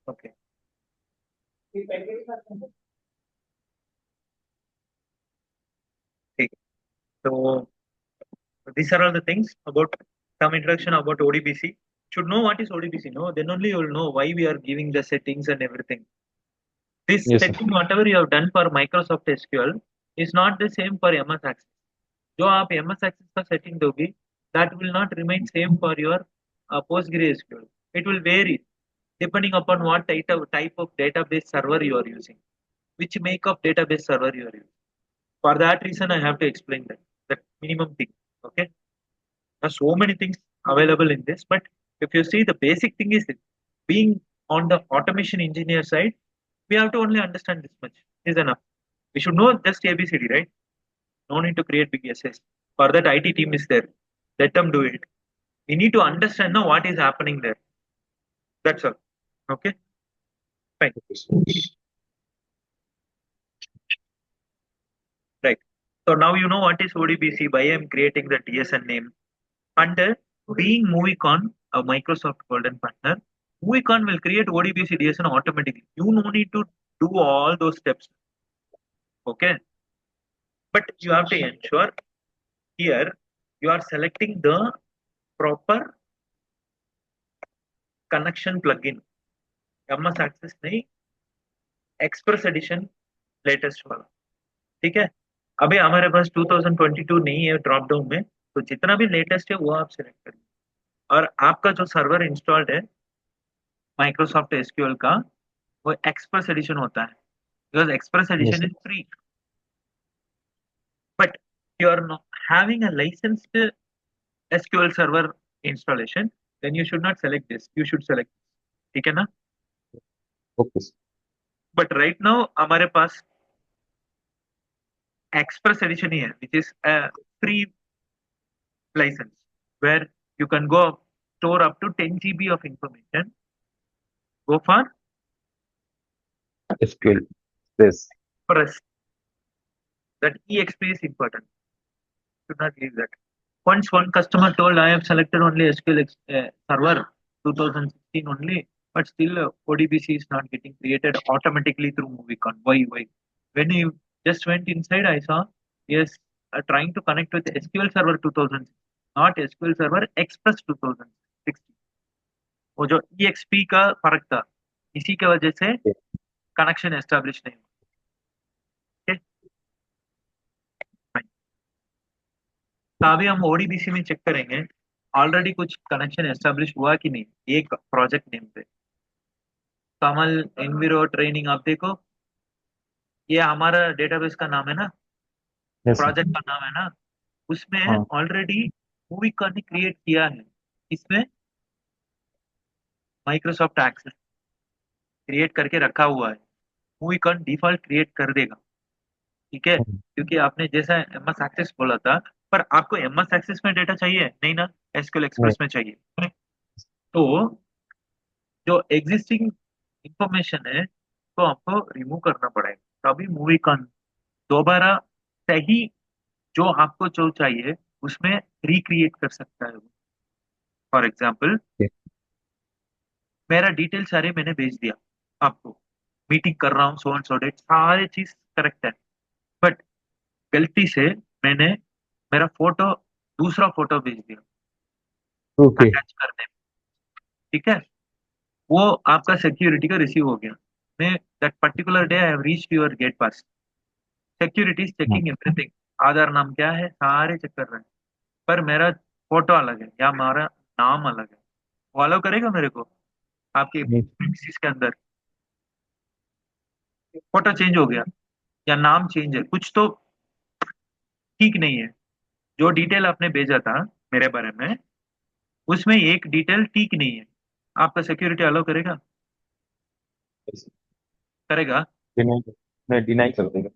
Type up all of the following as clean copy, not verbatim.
Okay. Okay. So these are all the things about some introduction about ODBC. Should know what is ODBC, no? Then only you will know why we are giving the settings and everything. This Yes, sir. setting, whatever you have done for Microsoft SQL, is not the same for MS Access. जो आप MS Access का setting दोगे, that will not remain same for your PostgreSQL. It will vary depending upon what type of database server you are using, which make of database server you are using. For that reason, I have to explain that minimum thing. Okay. There are so many things available in this, but if you see the basic thing is being on the automation engineer side, we have to only understand this much is enough. We should know just ABCD, right? No need to create big essays. For that, IT team is there. Let them do it. We need to understand now what is happening there. That's all. Okay, fine. Okay, sir. Right. So now you know what is ODBC by I'm creating the DSN name. And being MovieCon, a Microsoft Golden Partner, MovieCon will create ODBC DSN automatically. You no need to do all those steps. Okay. But you have to ensure here you are selecting the proper connection plugin. MS Access नहीं express addition latest वाला ठीक है अभी हमारे पास 2022 नहीं है drop down में तो जितना भी लेटेस्ट है वो आप सेलेक्ट करिए और आपका जो सर्वर इंस्टॉल्ड है माइक्रोसॉफ्ट एसक्यूएल का वो एक्सप्रेस एडिशन होता है because express Yes, edition sir. Is free but you are having a licensed SQL server installation then you should not select this you should select ठीक है ना Okay, sir. But right now हमारे पास express addition ही है which is a free license where you can go store up to 10 GB of information. Go for SQL. Yes. press. That EXP is important. Should not leave that. Once one customer told I have selected only SQL server 2016 only, but still ODBC is not getting created automatically through MovieCon. Why? Why? When you just went inside, I saw yes, trying to connect with SQL Server 2000, not SQL Server Express 2016. वो जो EXP का फर्क था इसी के वजह से Yes. Connection establish नहीं हुआ okay? तो अभी हम ओडीबीसी में चेक करेंगे ऑलरेडी कुछ कनेक्शन एस्टेब्लिश हुआ कि नहीं एक प्रोजेक्ट नेम पे कमल एनविरो ट्रेनिंग आप देखो ये हमारा डेटाबेस का नाम है ना Yes, sir. प्रोजेक्ट का नाम है ना उसमें हाँ. ऑलरेडी मूवी का क्रिएट किया है इसमें माइक्रोसॉफ्ट एक्सेस क्रिएट करके रखा हुआ है मूवी का डिफॉल्ट क्रिएट कर देगा ठीक है हाँ. क्योंकि आपने जैसा एमएस एक्सेस बोला था पर आपको एमएस एक्सेस में डेटा चाहिए नहीं ना एसक्यूएल नहीं. एक्सप्रेस में चाहिए तो जो एग्जिस्टिंग इंफॉर्मेशन है तो आपको रिमूव करना पड़ेगा तभी मूवी का दोबारा सही जो आपको जो चाहिए उसमें रिक्रिएट कर सकता है फॉर एग्जाम्पल Yes. मेरा डिटेल सारे मैंने भेज दिया आपको मीटिंग कर रहा हूँ सो एंड सो डेट सारे चीज करेक्ट है बट गलती से मैंने मेरा फोटो दूसरा फोटो भेज दिया Okay. अटैच करने में ठीक है वो आपका सिक्योरिटी का रिसीव हो गया मैं that particular day I have reached your gate pass security is हाँ. चेकिंग एवरीथिंग आधार नाम क्या है सारे चेक कर रहे हैं पर मेरा फोटो अलग है या हमारा नाम अलग है वो अलाउ करेगा मेरे को आपके नहीं. प्रीमिसेस के अंदर फोटो चेंज हो गया या नाम चेंज है कुछ तो ठीक नहीं है जो डिटेल आपने भेजा था मेरे बारे में उसमें एक डिटेल ठीक नहीं है आपका सिक्योरिटी अलाउ करेगा Yes. करेगा डिनाई नहीं, डिनाई कर देगा.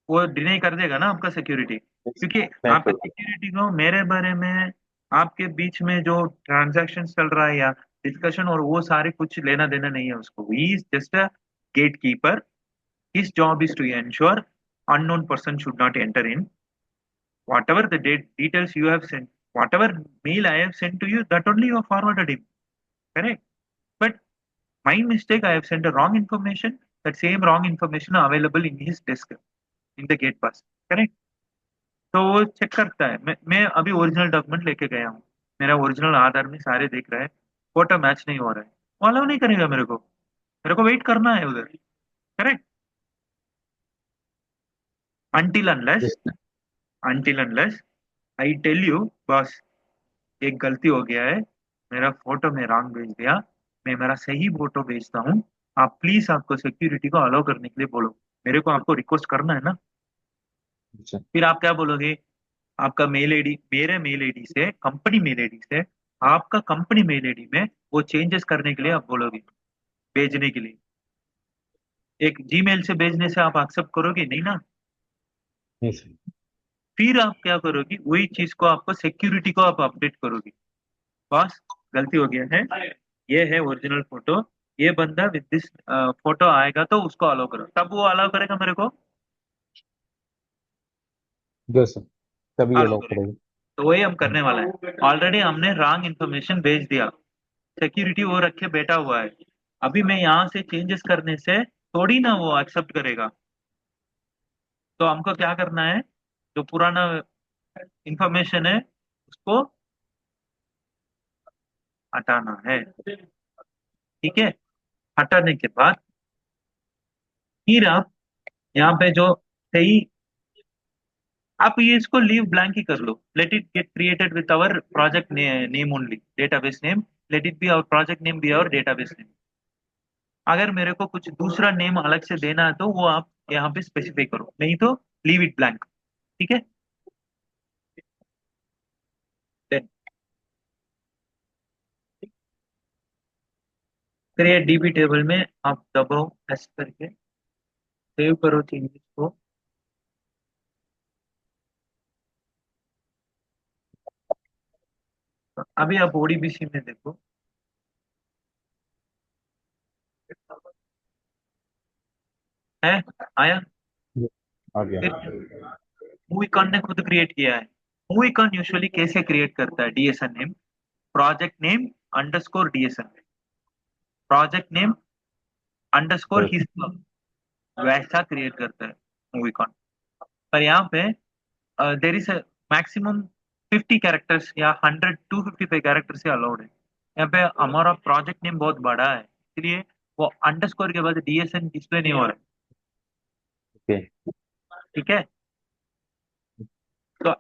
वो डिनाई कर देगा ना आपका सिक्योरिटी Yes. क्योंकि नहीं आपका कर देगा. सिक्योरिटी को मेरे बारे में आपके बीच में जो ट्रांजैक्शन चल रहा है या डिस्कशन और वो सारे कुछ लेना देना नहीं है उसको ही is just a gatekeeper his job is to ensure unknown person should not enter in whatever the details you have sent whatever mail I have sent to you that only you have forwarded him correct but My mistake, I have sent a wrong information. That same wrong information available in his desk in the gate pass. Correct? तो वो check करता है। मैं अभी original document लेके गया हूँ, मेरा ओरिजिनल आधार में सारे देख रहा है, फोटो मैच नहीं हो रहा है, वो अलाउ नहीं करेगा मेरे को वेट करना है उधर। Correct? Until unless, Yes. Until unless I tell you boss, एक गलती हो गया है, मेरा फोटो में रॉन्ग भेज दिया, मैं मेरा सही फोटो भेजता हूँ, आप प्लीज आपको सिक्योरिटी को अलाउ करने के लिए बोलो, मेरे को आपको रिक्वेस्ट करना है ना। अच्छा। फिर आप क्या बोलोगे? आपका मेल आईडी मेरे मेल आईडी से, कंपनी मेल आईडी से आपका कंपनी मेल आईडी में वो चेंजेस करने के लिए आप बोलोगे, भेजने के लिए। एक जीमेल से भेजने से आप एक्सेप्ट करोगे नहीं ना। नहीं सर। फिर आप क्या करोगे? वही चीज को आपको सिक्योरिटी को आप अपडेट करोगे, बस गलती हो गया है, ये है ओरिजिनल फोटो, ये बंदा विद दिस फोटो आएगा तो उसको अलाउ करो, तब वो अलाउ करेगा मेरे को, यस सर, तभी अलाउ अलाउ करेगा। करेगा। तो वही हम करने वाला है। ऑलरेडी हमने रॉन्ग इन्फॉर्मेशन भेज दिया, सिक्योरिटी वो रख के बैठा हुआ है, अभी मैं यहाँ से चेंजेस करने से थोड़ी ना वो एक्सेप्ट करेगा। तो हमको क्या करना है? जो पुराना इंफॉर्मेशन है उसको हटाना है। ठीक है? हटाने के बाद फिर आप यहाँ पे जो सही, आप ये इसको लीव ब्लैंक ही कर लो, let it get created with our project name only, database name, let it be our project name be our database name. अगर मेरे को कुछ दूसरा नेम अलग से देना है तो वो आप यहाँ पे स्पेसिफाई करो, नहीं तो लीव इट ब्लैंक। ठीक है? देन क्रिएट डीबी टेबल में आप दबाओ एस करके, सेव करो चेंजेस को। अभी आप ओडीबीसी में देखो, है आया। Yes, आ गया। फिर मूवीकॉन ने खुद क्रिएट किया है। मूवीकॉन यूजुअली कैसे क्रिएट करता है? DSN name, project name underscore DSN, project name underscore Yes. हिस्स, वैसा क्रिएट करता है मूवीकॉन। पर यहाँ पे देर इज मैक्सिमम 50 कैरेक्टर्स या 100 255 कैरेक्टर्स से अलाउड है। यहाँ पे हमारा प्रोजेक्ट नेम बहुत बड़ा है, इसलिए वो अंडरस्कोर के बाद डीएसएन डिस्प्ले नहीं हो रहा ओके। है। ठीक है? तो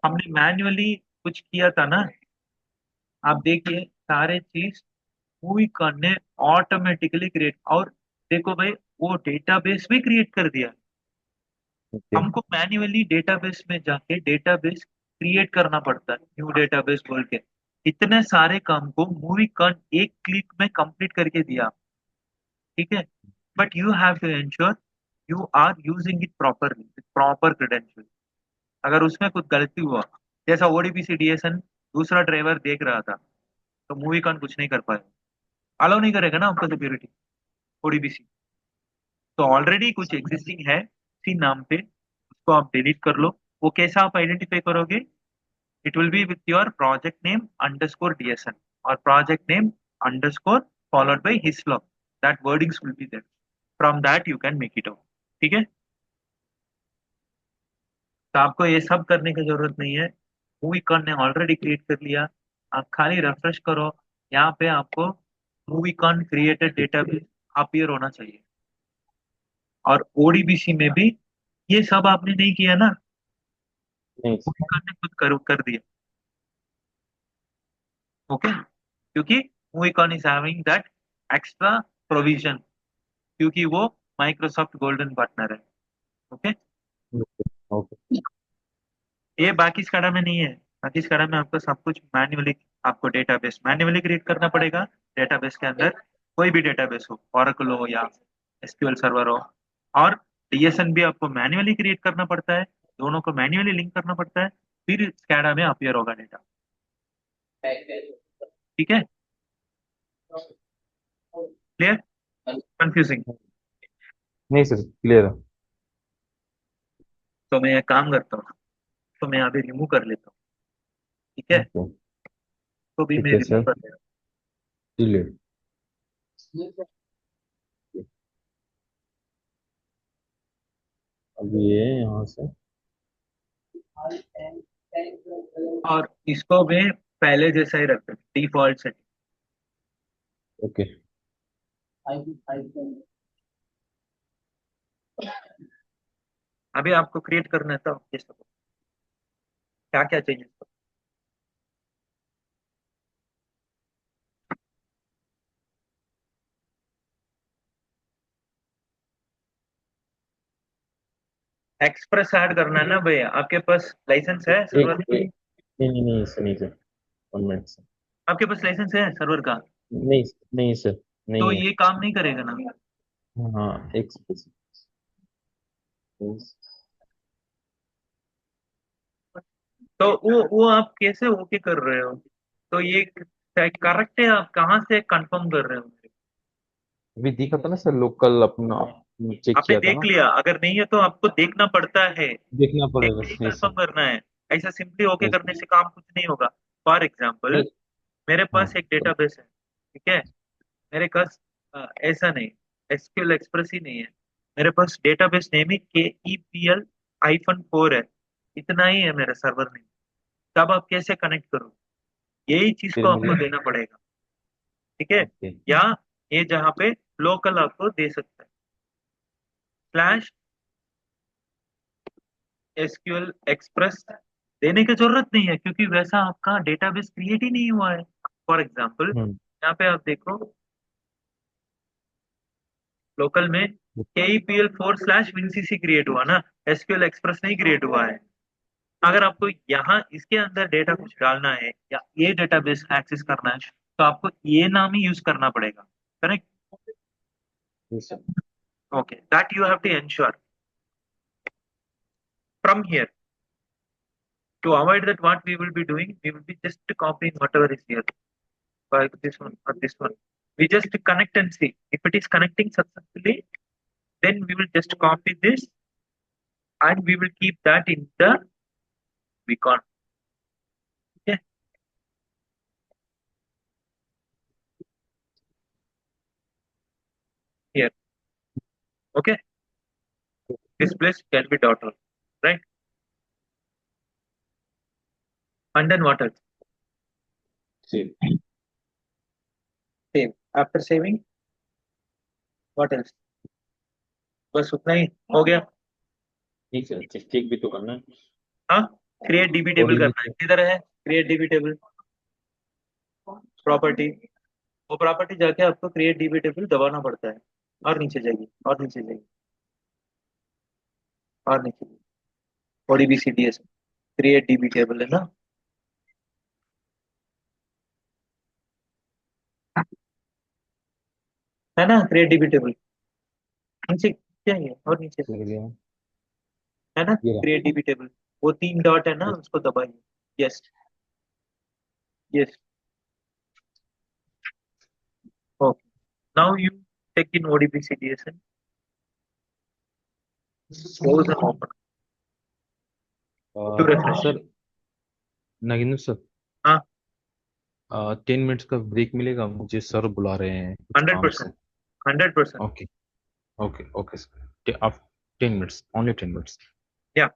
हमने मैन्युअली कुछ किया था ना, आप देखिए सारे चीज मूवी ने ऑटोमेटिकली क्रिएट, और देखो भाई वो डेटाबेस भी क्रिएट कर दिया। ओके। हमको मैन्युअली डेटाबेस में जाके डेटाबेस क्रिएट करना पड़ता है, न्यू डेटाबेस बोल के। इतने सारे काम को मूवी एक क्लिक में कंप्लीट करके दिया। ठीक है? But you have to ensure you are using it properly with proper credential. अगर उसमें कुछ गलती हुआ, जैसा ओडीपीसी डीएसएन दूसरा ड्राइवर देख रहा था, तो मूवी कुछ नहीं कर पाया, अलाउ नहीं करेगा ना आपका सिक्योरिटी, ओडीबीसी। तो ऑलरेडी कुछ एग्जिस्टिंग है उसी नाम पे, उसको आप डिलीट कर लो। वो कैसा आप आइडेंटिफाई करोगे? It will be with your project name underscore DSN और project name underscore followed by his log, that wordings will be there, from that you can make it out. ठीक है? तो आपको ये सब करने की जरूरत नहीं है, मूवी कॉन ने ऑलरेडी क्रिएट कर लिया। आप खाली रिफ्रेश करो, यहाँ पे आपको movie con created database appear होना चाहिए। और ओडीबीसी में भी ये सब आपने नहीं किया ना, नहीं सर। मूवी कॉन ने खुद कर दिया। ओके? क्योंकि movie con is having that extra provision, क्योंकि वो माइक्रोसॉफ्ट गोल्डन पार्टनर है। ओके? ओके। ये बाकी स्काडा में नहीं है। बाकी स्काडा में आपको सब कुछ मैन्युअली, आपको डेटाबेस मैन्युअली क्रिएट करना पड़ेगा। डेटाबेस के अंदर कोई भी डेटाबेस हो, ओरेकल हो या एसक्यूएल सर्वर हो, और डीएसएन भी आपको मैन्युअली क्रिएट करना पड़ता है, दोनों को मैन्युअली लिंक करना पड़ता है, फिर स्काडा में अपीयर होगा डेटा। ठीक है? क्लियर? कंफ्यूजिंग? नहीं सर, क्लियर है। तो मैं एक काम करता हूँ, तो मैं अभी रिमूव कर लेता हूँ। ठीक है? ओके। तो भी ठीक मैं है रिमूव सर, कर लेता क्लियर। अब ये यहाँ से। और इसको भी पहले जैसा ही रखते डिफॉल्ट सेटिंग। ओके। अभी आपको क्रिएट करना था क्या क्या चाहिए। एक्सप्रेस ऐड करना है ना भैया, आपके पास लाइसेंस है एक सर्वर का? नहीं नहीं नहीं इससे नहीं सर। 1 minute sir. आपके पास लाइसेंस है सर्वर का? नहीं नहीं सर। तो नहीं है। ये काम नहीं करेगा ना। हाँ एक तो वो आप कैसे ओके कर रहे हो? तो ये करेक्ट है, आप कहाँ से कंफर्म कर रहे हो? अभी दिखा था ना सर, लोकल अपना चेक आपने किया था देख ना। लिया, अगर नहीं है तो आपको देखना पड़ता है, देखना देख पड़ेगा, के ही यस कंफर्म सर। करना है। ऐसा सिंपली ओके यस करने से काम कुछ नहीं होगा। फॉर एग्जाम्पल, नहीं। मेरे हाँ पास एक डेटाबेस है, ठीक है। मेरे पास ऐसा नहीं, एसक्यूएल एक्सप्रेस ही नहीं है। मेरे पास डेटाबेस नेम ही KEPL-4 है। इतना ही है मेरा सर्वर नेम। तब आप कैसे कनेक्ट करो, यही चीज फिर को मुझे। आपको देना पड़ेगा, ठीक है। ओके। या ये जहाँ पे लोकल आपको दे सकता है, स्लैश एसक्यूएल एक्सप्रेस देने की जरूरत नहीं है, क्योंकि वैसा आपका डेटाबेस क्रिएट ही नहीं हुआ है। फॉर एग्जाम्पल, हम्म। यहाँ पे आप देखो, लोकल में KEPL-4/WinCC क्रिएट हुआ ना, एसक्यूएल एक्सप्रेस नहीं क्रिएट हुआ है। अगर आपको यहाँ इसके अंदर डेटा कुछ डालना है या ये डेटाबेस एक्सेस करना है, तो आपको ये नाम ही यूज करना पड़ेगा, correct. Yes sir. Okay, that you have to ensure from here. To avoid that, what we will be doing, we will be just copying whatever is here, like this one or this one. We just connect and see. If it is connecting successfully, then we will just copy this and we will keep that in the beacon. Okay, here. Okay, this place can be daughter, right? And then what else? Save. Save. After saving, what else? बस उतना ही हो गया। नहीं sir, check भी तो करना है। हाँ, क्रिएट डीबी टेबल ओडीबी करना है, से। किधर है क्रिएट डीबी टेबल? प्रॉपर्टी, वो प्रॉपर्टी जाके आपको क्रिएट डीबी टेबल दबाना पड़ता है, और नीचे जाइए, और नीचे जाइए, और नीचे जाइए। ODBCDS क्रिएट डीबी टेबल है ना। है ना क्रिएट डीबी टेबल, नीचे जाइए और नीचे, देख लिया। है ना ये रहा। Create DB table. वो 3 डॉट है ना, यस। उसको दबाइए। Yes, yes. Okay, now you take in ODBCDS and close and open to refresh। Sir, नागिन सर, हाँ, 10 मिनट्स का ब्रेक मिलेगा? मुझे सर बुला रहे हैं कुछ हंड्रेड काम से। Percent 100%। Okay. Okay okay sir, आप 10 मिनट्स, ओनली 10 मिनट्स। या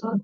हेलो।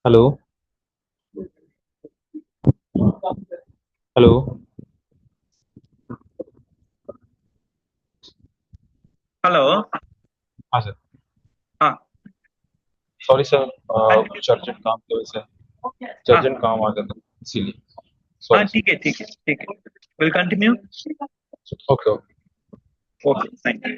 हेलो। हेलो। हेलो। हाँ सर। हाँ सॉरी सर, continue. कुछ अर्जेंट काम की वजह से कुछ हाँ अर्जेंट काम आ गया था, इसीलिए हाँ सॉरी सर। ठीक है ठीक है ठीक है, will continue. Okay okay. Okay thank you.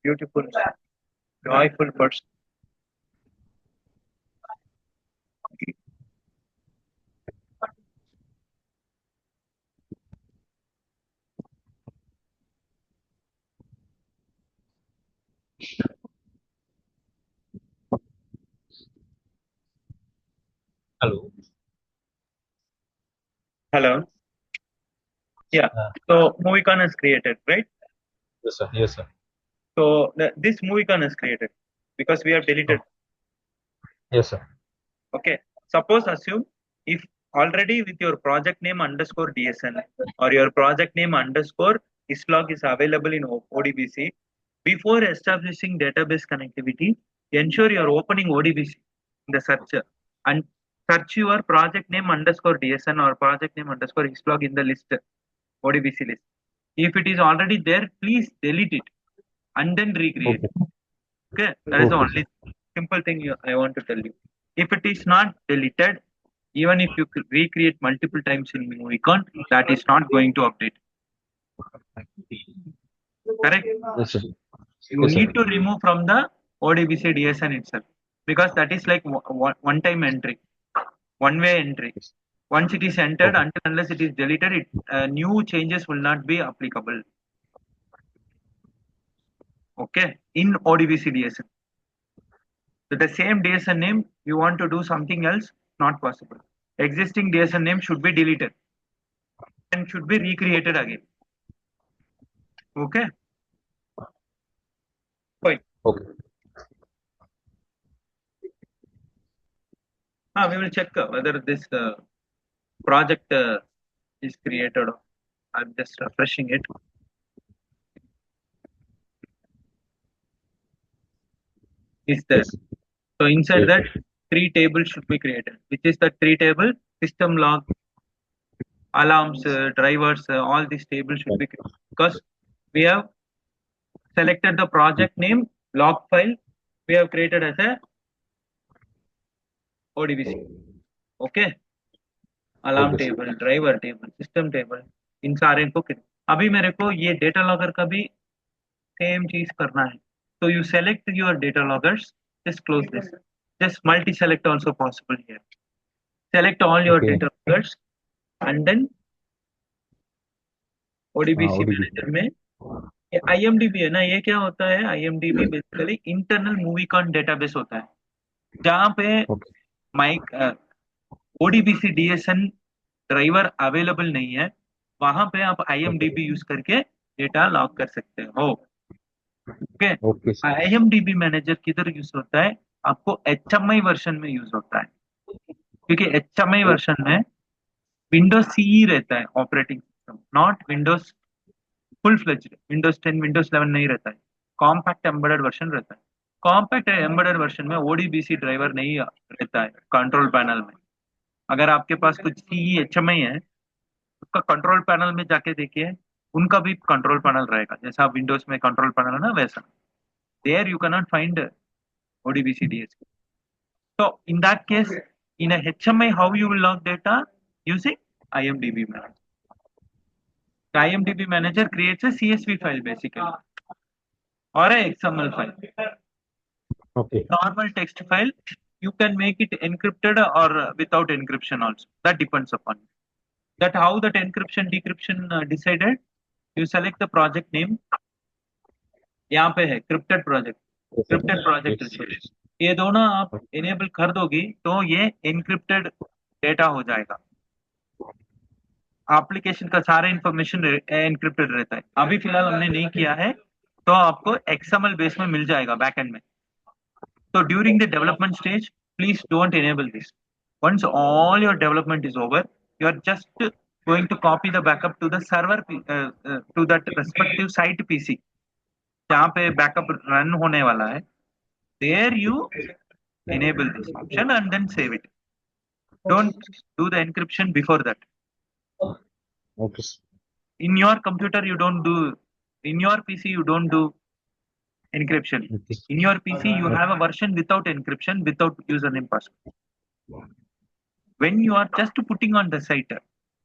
Beautiful, joyful person. Hello. Hello. Yeah. हाँ। So Movicon is created, right? Yes sir, yes sir. So this Movicon is created because we have deleted. Yes sir. Okay. Suppose assume if already with your project name underscore DSN or your project name underscore islog is available in ODBC, before establishing database connectivity, ensure you're opening ODBC in the search and search your project name underscore DSN or project name underscore islog in the list, ODBC list. If it is already there, please delete it and then recreate. Okay Okay, that is the okay only sir. simple thing I want to tell you. If it is not deleted, even if you recreate multiple times in Movicon, that is not going to update. Correct? Yes sir. You yes sir. need to remove from the ODBC DSN itself because that is like one-time entry, one-way entry. Once it is entered, okay until unless it is deleted, new changes will not be applicable. Okay, in ODBC DSN. With the same DSN name, you want to do something else, not possible. Existing DSN name should be deleted and should be recreated again. Okay, fine. Okay. We will check whether this project is created. I'm just refreshing it. Is there? Yes So inside yes that, sir. three tables should be created. Which is the three table? System log, alarms, drivers, all these tables should be created because we have selected the project name log file. We have created as a ODBC. Okay, alarm okay sir. Table, driver table, system table, इन सारे को अभी मेरे को ये data logger का भी same चीज करना है. तो you select your data loggers, just close this, just multi select also possible here. Select all your okay. data loggers and then हाँ ODBC ओडीबी। मैनेजर में ये IMDb है ना, ये क्या होता है, IMDb basically internal movie con database होता है, जहाँ पे ओके। माइक ODBC DSN ड्राइवर अवेलेबल नहीं है, वहां पे आप ओके। IMDb यूज करके डेटा लॉग कर सकते हो. Okay. Okay sir. IMDb manager किधर यूज होता है, आपको HMI वर्जन में यूज होता है, क्योंकि HMI वर्जन में विंडोज सी रहता है operating system, not Windows full fledged. Windows 10 Windows 11 नहीं रहता है, कॉम्पैक्ट एम्बेडेड वर्जन रहता है. कॉम्पैक्ट एम्बेडेड वर्जन में ODBC ड्राइवर नहीं रहता है कंट्रोल पैनल में. अगर आपके पास कुछ सी HMI है, उसका कंट्रोल पैनल में जाके देखिए, उनका भी कंट्रोल पैनल रहेगा, जैसा विंडोज में कंट्रोल पैनल है ना वैसा. There you cannot find ODBC DSP. So in that case, in a HMI, how you will log data using IMDb manager. The IMDb manager creates a CSV file basically, or a XML file. Okay. Normal text file, you can make it encrypted or without encryption also. That depends upon you. That how that encryption decryption decided. You select the project name. यहाँ पे है crypted project, crypted project resource. ये दोनों आप enable कर दोगी तो ये encrypted data हो जाएगा. एप्लीकेशन का सारा इंफॉर्मेशन एनक्रिप्टेड रहता है. अभी फिलहाल हमने नहीं किया है, तो आपको XML बेस में मिल जाएगा बैकएंड में. तो during the development stage please don't enable this. Once all your development is over, you are just going to copy the backup to the server, to that respective site PC जहाँ पे backup run होने वाला है. There you enable this option and then save it. Don't do the encryption before that. Okay In your computer you don't do, in your PC you don't do encryption. In your PC you have a version without encryption, without username password. When you are just putting on the site,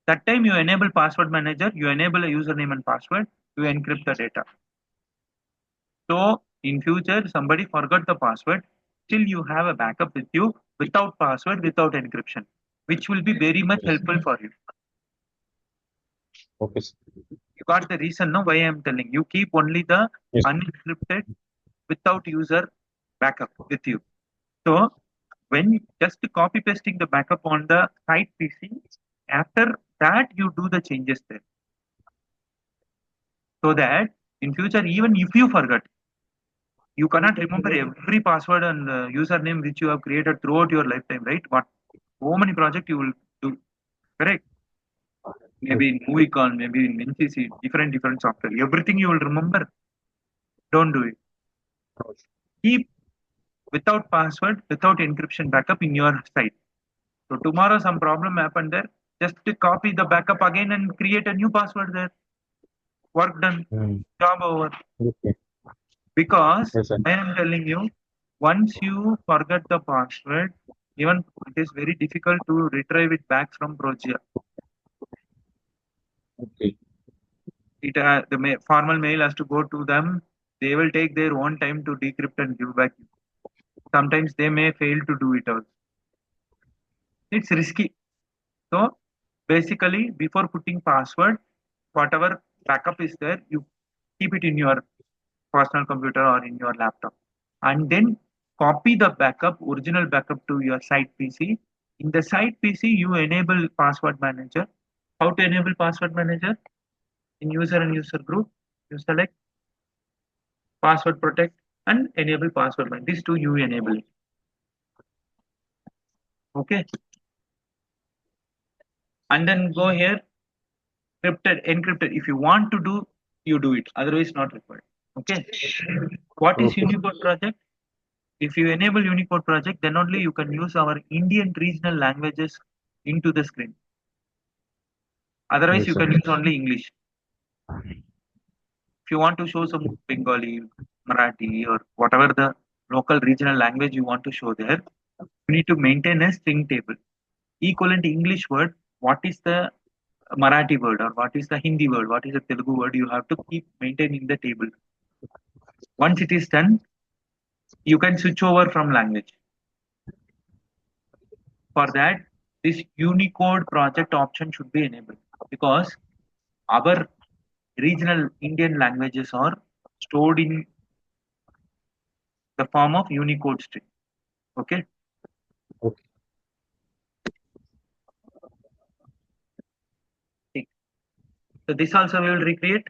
that time you enable password manager, you enable a username and password, you encrypt the data. So in future somebody forgot the password, still you have a backup with you without password, without encryption, which will be very much helpful for you. Okay You got the reason, no, why I am telling you keep only the unencrypted without user backup with you. So when just copy pasting the backup on the site PC, after that you do the changes there, so that in future even if you forget, you cannot remember every password and username which you have created throughout your lifetime, right? What so many projects you will do, correct? Maybe in MovieCon, maybe in NCC, different software. Everything you will remember. Don't do it. Keep without password, without encryption backup in your site. So tomorrow some problem happened there, just copy the backup again and create a new password there. Work done, job over. Okay. Because ऐसा। I am telling you, once you forget the password, even it is very difficult to retrieve it back from Progea. Okay. It formal mail has to go to them. They will take their own time to decrypt and give back. Sometimes they may fail to do it also. It's risky. So basically, before putting password, whatever backup is there, you keep it in your personal computer or in your laptop, and then copy the backup, original backup to your site PC. In the site PC, you enable password manager. How to enable password manager? In user and user group, you select password protect and enable password manager. These two you enable it. Okay, and then go here, encrypted. If you want to do, you do it. Otherwise, not required. Okay. What is okay Unicode project? If you enable Unicode project, then only you can use our Indian regional languages into the screen. Otherwise, you sir. can use only English. If you want to show some Bengali, Marathi, or whatever the local regional language you want to show there, You need to maintain a string table. Equivalent English word, what is the Marathi word or what is the Hindi word, what is the Telugu word, you have to keep maintaining the table. Once it is done, you can switch over from language. For that, this Unicode project option should be enabled because our regional Indian languages are stored in the form of Unicode string. Okay. Okay. So this also we will recreate.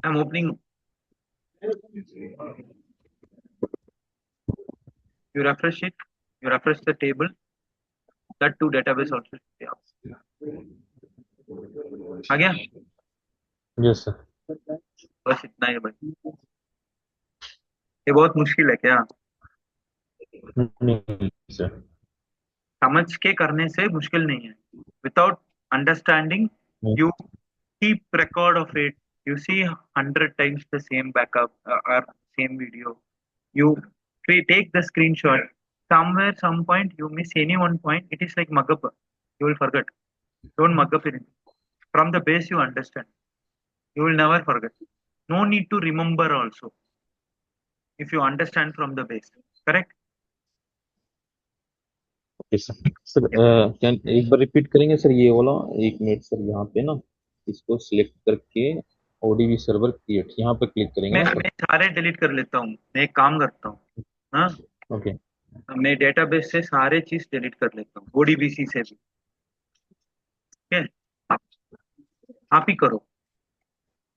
I'm opening. You refresh it. You refresh the table. That to database also. आ गया? Yes sir. बस इतना ही भाई. ये बहुत मुश्किल है क्या? नहीं सर। समझ के करने से मुश्किल नहीं है. Without understanding, you keep record of it. You see 100 times the same backup or same video. You take the screenshot. Somewhere, some point, you miss any one point. It is like mug up. You will forget. Don't mug up anything. From the base, you understand. You will never forget. No need to remember also. If you understand from the base. Correct? Okay sir. Sir क्या एक बार repeat करेंगे sir ये वाला? एक minute sir, यहाँ पे ना इसको सिलेक्ट करके ओडीबी सर्वर क्रिएट यहाँ पे क्लिक करेंगे मैं ना सर? मैं सारे डिलीट कर लेता हूँ. मैं एक काम करता हूँ. हाँ. ओके। मैं डेटाबेस से सारे चीज डिलीट कर लेता हूँ. ओडीबीसी से भी. ठीक है. आप ही करो.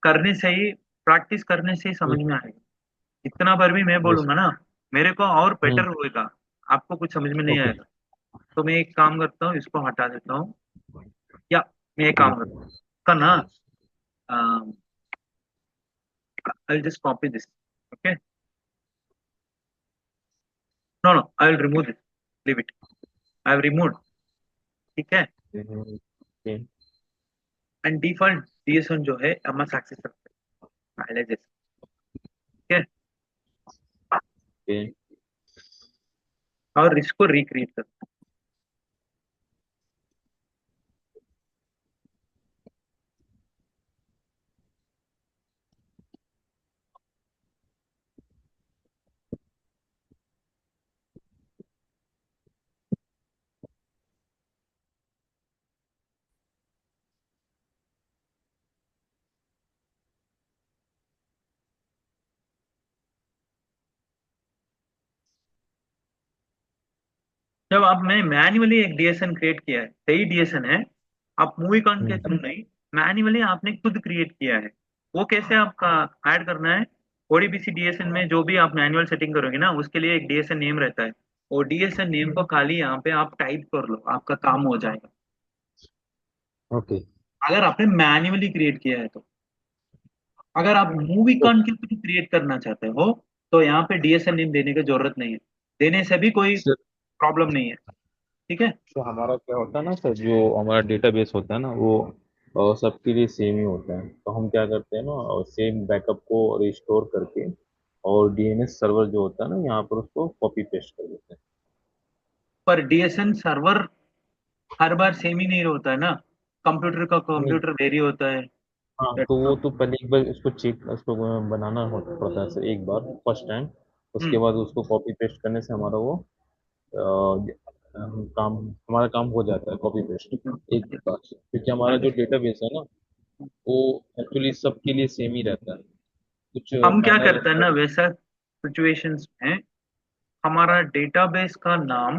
करने से ही प्रैक्टिस करने से ही समझ में आएगा. इतना बार भी मैं यस। बोलूंगा ना मेरे को और बेटर होएगा. आपको कुछ समझ में नहीं ओके। आएगा. तो मैं एक काम करता हूँ इसको हटा देता हूँ. या मैं एक काम करता हूँ का ना. I'll just copy this. Okay. No, I will remove this. Leave it. I have removed. ठीक है. ओके। एंड डिफॉल्ट डीएसएन जो है एमएस एक्सेस रखते हैं पहले जैसे. ठीक है. ओके। और इसको रिक्रिएट करते हैं. जब आप मैं मैन्युअली एक डीएसएन क्रिएट किया है सही डीएसएन है. आप मूवी कॉन के थ्रू नहीं मैन्युअली आपने खुद क्रिएट किया है. वो कैसे आपका ऐड करना है. ओडीबीसी डीएसएन में जो भी आप मैनुअल सेटिंग करोगे ना उसके लिए एक डीएसएन नेम रहता है. वो डीएसएन नेम को खाली यहाँ पे आप टाइप कर लो आपका काम हो जाएगा. ओके। अगर आपने मैन्युअली क्रिएट किया है तो. अगर आप मूवी कॉन के थ्रू क्रिएट करना चाहते हो तो यहाँ पे डीएसएन नेम देने की जरूरत नहीं है. देने से भी कोई सर प्रॉब्लम नहीं है. ठीक है. तो हमारा क्या होता है ना सर, जो हमारा डेटाबेस होता है ना वो सबके लिए सेम ही होता है। तो हम क्या करते हैं ना, सेम बैकअप को रिस्टोर करके और डीएनएस सर्वर जो होता है ना यहाँ पर उसको कॉपी पेस्ट कर देते हैं। पर डीएसएन सर्वर हर बार सेम ही नहीं होता है ना. कंप्यूटर का नहीं। कंप्यूटर वेरी होता है. हाँ तो वो तो पहले एक बार उसको चेक उसको बनाना होता पड़ता है सर, एक बार फर्स्ट टाइम। उसके हम्म. बाद उसको कॉपी पेस्ट करने से हमारा वो काम हमारा काम हो जाता है कॉपी पेस्ट एक बार, क्योंकि हमारा जो डेटाबेस है ना वो एक्चुअली सबके लिए सेम ही रहता है। कुछ हम क्या माइनर। करते हैं ना वैसा सिचुएशंस में हमारा डेटाबेस का नाम